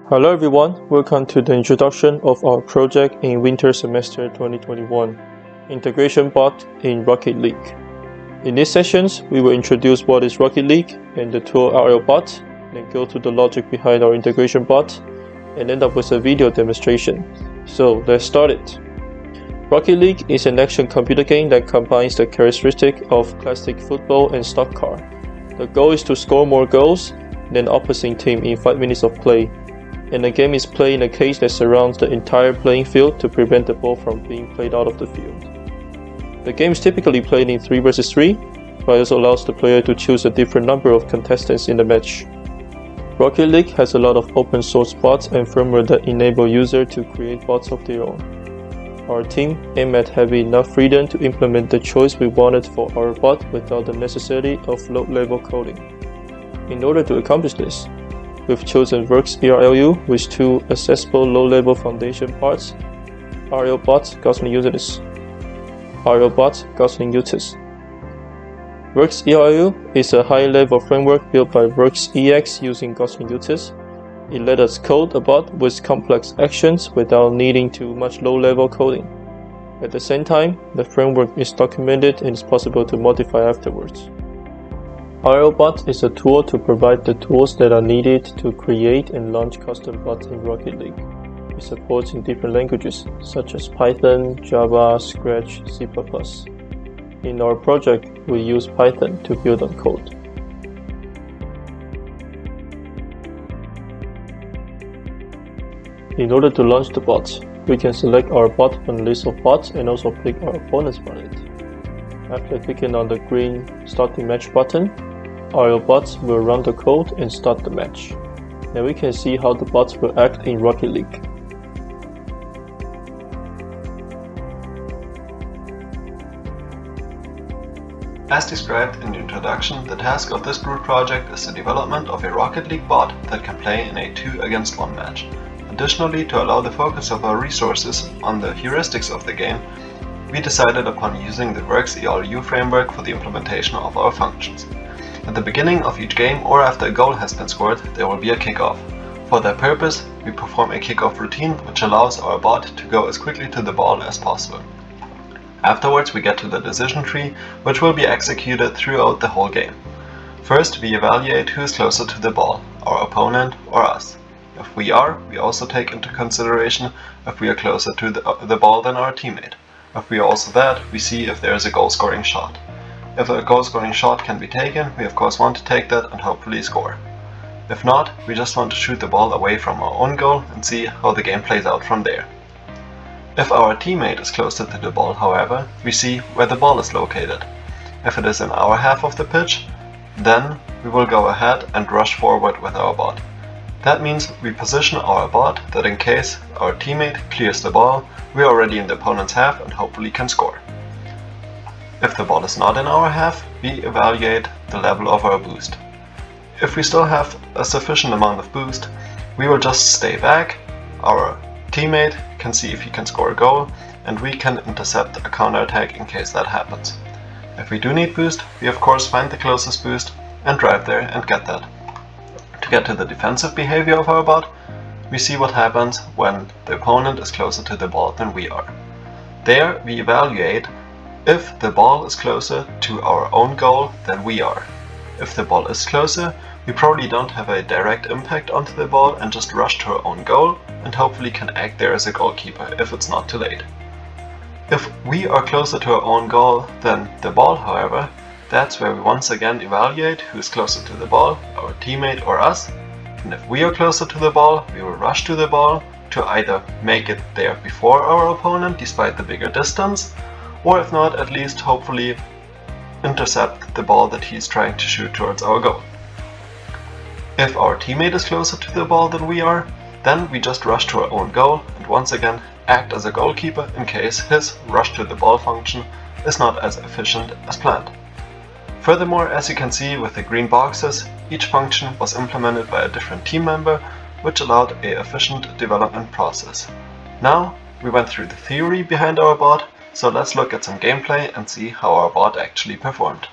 Hello everyone, welcome to the introduction of our project in winter semester 2021, IntegrationBot in Rocket League. In these sessions, we will introduce what is Rocket League and the tool RLBot, then go through the logic behind our IntegrationBot, and end up with a video demonstration. So let's start it. Rocket League is an action computer game that combines the characteristic of classic football and stock car. The goal is to score more goals than the opposing team in 5 minutes of play, and the game is played in a cage that surrounds the entire playing field to prevent the ball from being played out of the field. The game is typically played in 3 vs 3, but also allows the player to choose a different number of contestants in the match. Rocket League has a lot of open source bots and firmware that enable users to create bots of their own. Our team aimed at having enough freedom to implement the choice we wanted for our bot without the necessity of low-level coding. In order to accomplish this, we've chosen Works ERLU with 2 accessible low-level foundation parts, RLBot Gosling Utility. RLBot Gosling Utility. Works ERLU is a high-level framework built by Works EX using Gosling Utility. It lets us code a bot with complex actions without needing too much low-level coding. At the same time, the framework is documented and is possible to modify afterwards. RLBot is a tool to provide the tools that are needed to create and launch custom bots in Rocket League. It supports in different languages such as Python, Java, Scratch, C++. In our project, we use Python to build on code. In order to launch the bot, we can select our bot from the list of bots and also pick our opponents from it. After clicking on the green Start the Match button, our bots will run the code and start the match. Now we can see how the bots will act in Rocket League. As described in the introduction, the task of this group project is the development of a Rocket League bot that can play in a 2-against-1 match. Additionally, to allow the focus of our resources on the heuristics of the game, we decided upon using the Works ERLU framework for the implementation of our functions. At the beginning of each game or after a goal has been scored, there will be a kickoff. For that purpose, we perform a kickoff routine which allows our bot to go as quickly to the ball as possible. Afterwards, we get to the decision tree, which will be executed throughout the whole game. First, we evaluate who is closer to the ball, our opponent or us. If we are, we also take into consideration if we are closer to the ball than our teammate. If we are also that, we see if there is a goal-scoring shot. If a goal-scoring shot can be taken, we of course want to take that and hopefully score. If not, we just want to shoot the ball away from our own goal and see how the game plays out from there. If our teammate is closer to the ball, however, we see where the ball is located. If it is in our half of the pitch, then we will go ahead and rush forward with our bot. That means we position our bot that in case our teammate clears the ball, we are already in the opponent's half and hopefully can score. If the ball is not in our half, we evaluate the level of our boost. If we still have a sufficient amount of boost, we will just stay back, our teammate can see if he can score a goal, and we can intercept a counterattack in case that happens. If we do need boost, we of course find the closest boost and drive there and get that. To get to the defensive behavior of our bot, we see what happens when the opponent is closer to the ball than we are. There we evaluate if the ball is closer to our own goal than we are. If the ball is closer, we probably don't have a direct impact onto the ball and just rush to our own goal and hopefully can act there as a goalkeeper if it's not too late. If we are closer to our own goal than the ball, however, that's where we once again evaluate who is closer to the ball, our teammate or us, and if we are closer to the ball, we will rush to the ball to either make it there before our opponent despite the bigger distance, or if not, at least hopefully intercept the ball that he's trying to shoot towards our goal. If our teammate is closer to the ball than we are, then we just rush to our own goal and once again act as a goalkeeper in case his rush to the ball function is not as efficient as planned. Furthermore, as you can see with the green boxes, each function was implemented by a different team member, which allowed an efficient development process. Now, we went through the theory behind our bot, so let's look at some gameplay and see how our bot actually performed.